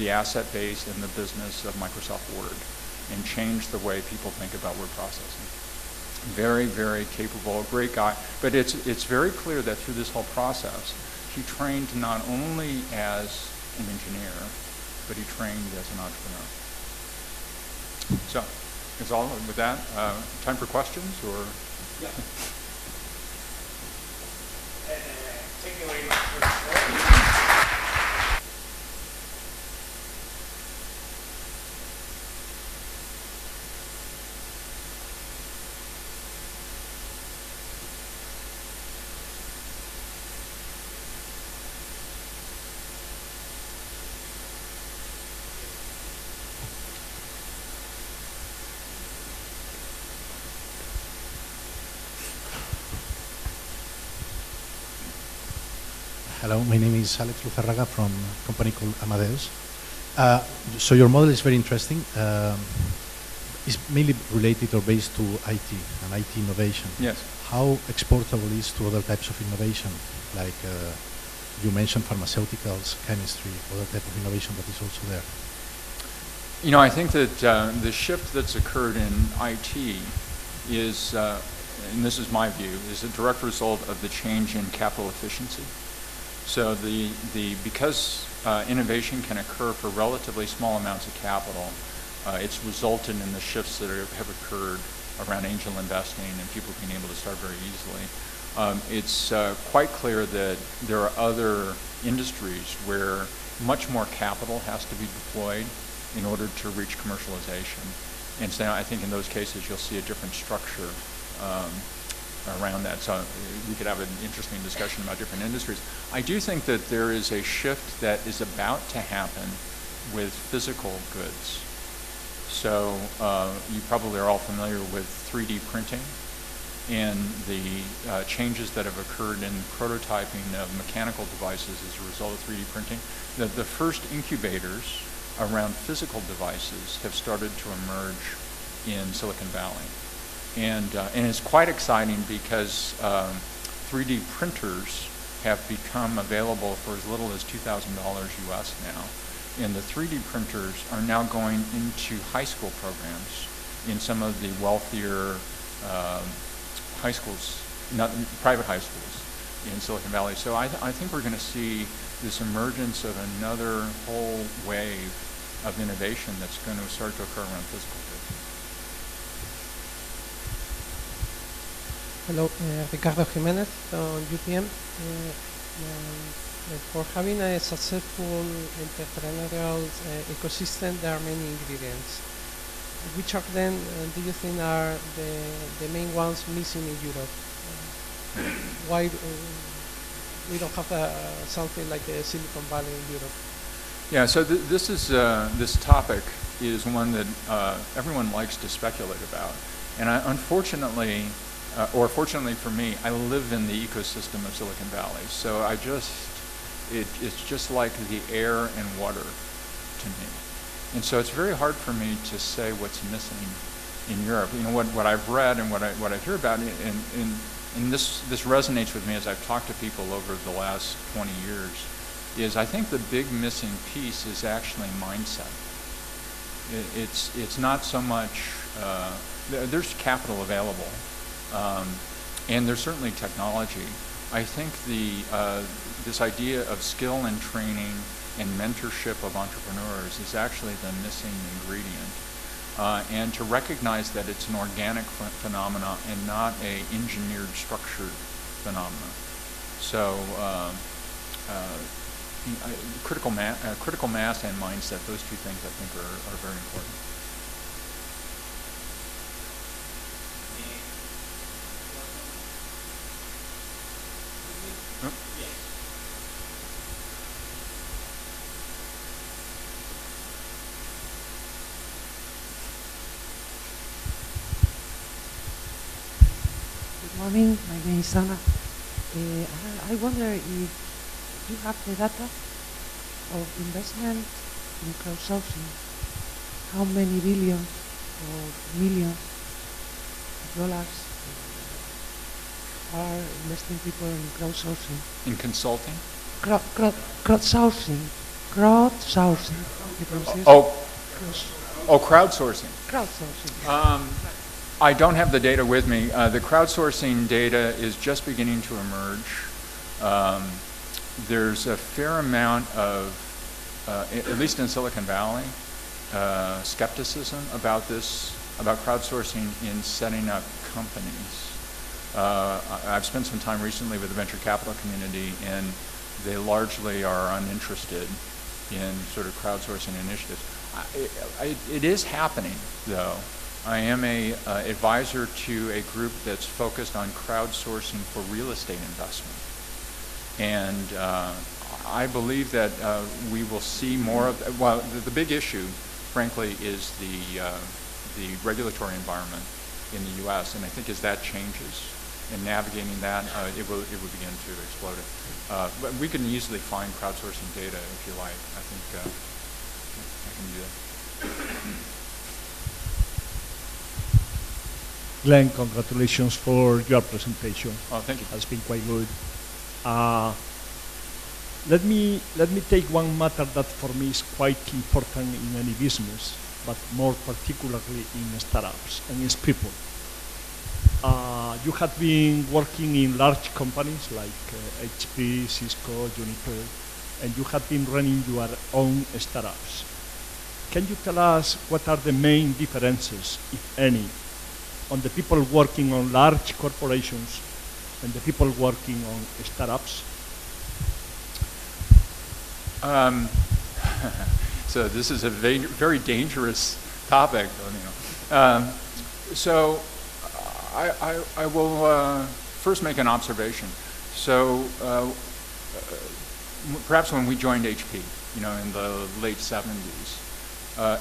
D: asset base and the business of Microsoft Word and change the way people think about word processing. Very, very capable, great guy. But it's very clear that through this whole process, he trained not only as an engineer, but he trained as an entrepreneur. So, is all with that? Time for questions, or?
C: Yeah.
E: Taking away my first
F: Hello, my name is Alex Luzarraga from a company called Amadeus. So your model is very interesting. It's mainly related or based to IT and IT innovation.
D: Yes.
F: How exportable is to other types of innovation? Like you mentioned pharmaceuticals, chemistry, other type of innovation that is also there.
D: You know, I think that the shift that's occurred in IT is, and this is my view, is a direct result of the change in capital efficiency. So because innovation can occur for relatively small amounts of capital, it's resulted in the shifts that have occurred around angel investing and people being able to start very easily. It's quite clear that there are other industries where much more capital has to be deployed in order to reach commercialization. And so I think in those cases you'll see a different structure around that. So we could have an interesting discussion about different industries. I do think that there is a shift that is about to happen with physical goods. So you probably are all familiar with 3D printing and the changes that have occurred in prototyping of mechanical devices as a result of 3D printing. The first incubators around physical devices have started to emerge in Silicon Valley. And it's quite exciting because 3D printers have become available for as little as $2,000 US now. And the 3D printers are now going into high school programs in some of the wealthier high schools not private high schools in Silicon Valley. So I think we're going to see this emergence of another whole wave of innovation that's going to start to occur around physical goods.
G: Hello, Ricardo Jimenez on UPM. For having a successful entrepreneurial ecosystem, there are many ingredients. Which of them do you think are the main ones missing in Europe? Why we don't have something like a Silicon Valley in Europe?
D: Yeah, so this topic is one that everyone likes to speculate about. And unfortunately, or fortunately for me, I live in the ecosystem of Silicon Valley. So it's just like the air and water to me. And so it's very hard for me to say what's missing in Europe. You know, what I've read and what I hear about, and this resonates with me as I've talked to people over the last 20 years, is I think the big missing piece is actually mindset. It's not so much, there's capital available, and there's certainly technology. I think this idea of skill and training and mentorship of entrepreneurs is actually the missing ingredient. And to recognize that it's an organic phenomena and not an engineered, structured phenomena. So critical mass and mindset, those two things I think are very important.
H: Good morning, my name is Anna. I wonder if you have the data of investment in crowdsourcing. How many billions or millions of dollars are investing people in crowdsourcing?
D: In consulting?
H: Crowdsourcing. Crowdsourcing.
D: Crowdsourcing.
H: Crowdsourcing.
D: I don't have the data with me. The crowdsourcing data is just beginning to emerge. There's a fair amount of, at least in Silicon Valley, skepticism about crowdsourcing in setting up companies. I've spent some time recently with the venture capital community, and they largely are uninterested in sort of crowdsourcing initiatives. It is happening, though. I am a advisor to a group that's focused on crowdsourcing for real estate investment. And I believe that we will see more of, well, the big issue, frankly, is the regulatory environment in the U.S. And I think as that changes and navigating that, it will begin to explode. But we can easily find crowdsourcing data if you like. I think I can do that.
I: Glenn, congratulations for your presentation.
D: Oh, thank you.
I: It's been quite good. Let me take one matter that for me is quite important in any business, but more particularly in startups, and it's people. You have been working in large companies like HP, Cisco, Juniper, and you have been running your own startups. Can you tell us what are the main differences, if any, on the people working on large corporations and the people working on startups?
D: So this is a very dangerous topic. So I will first make an observation. So perhaps when we joined HP, in the late 70s,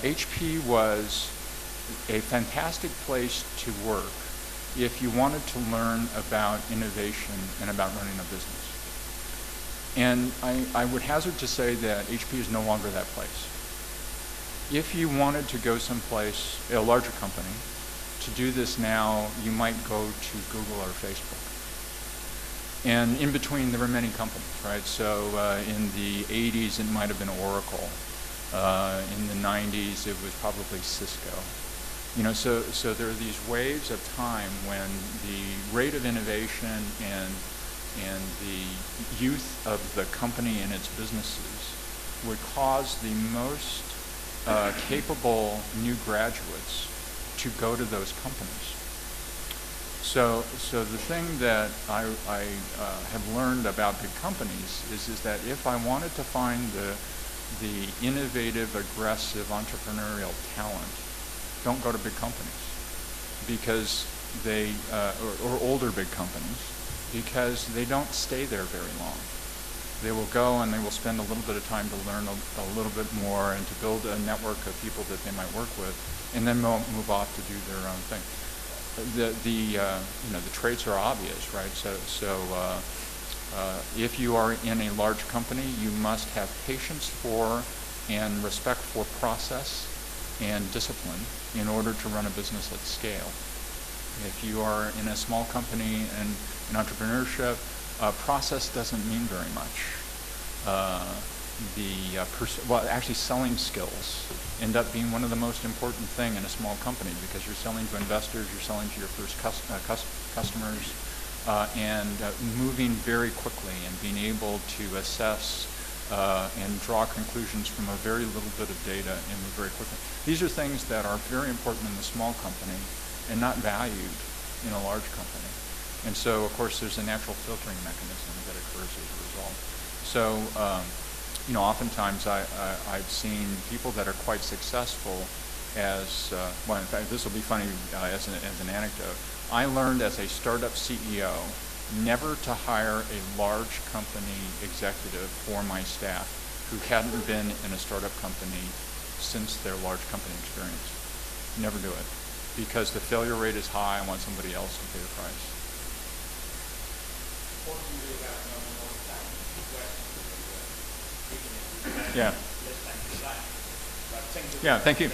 D: HP was a fantastic place to work if you wanted to learn about innovation and about running a business. And I would hazard to say that HP is no longer that place. If you wanted to go someplace, a larger company, to do this now, you might go to Google or Facebook. And in between, there were many companies, right? So in the 80s, it might have been Oracle. In the 90s, it was probably Cisco. So there are these waves of time when the rate of innovation and the youth of the company and its businesses would cause the most capable new graduates to go to those companies. So the thing that I have learned about big companies is that if I wanted to find the innovative, aggressive, entrepreneurial talent, don't go to big companies, because they, or older big companies, because they don't stay there very long. They will go and they will spend a little bit of time to learn a little bit more and to build a network of people that they might work with, and then move off to do their own thing. The traits are obvious, right? If you are in a large company, you must have patience for and respect for process and discipline in order to run a business at scale. If you are in a small company and in entrepreneurship, process doesn't mean very much. Actually selling skills end up being one of the most important thing in a small company, because you're selling to investors, you're selling to your first customers, and moving very quickly and being able to assess and draw conclusions from a very little bit of data and move very quickly. These are things that are very important in the small company and not valued in a large company. And so, of course, there's a natural filtering mechanism that occurs as a result. So, oftentimes I've seen people that are quite successful as, in fact, this will be funny as an anecdote. I learned as a startup CEO never to hire a large company executive for my staff who hadn't been in a startup company since their large company experience. Never do it, because the failure rate is high. I want somebody else to pay the price. Yeah. Yeah, thank you.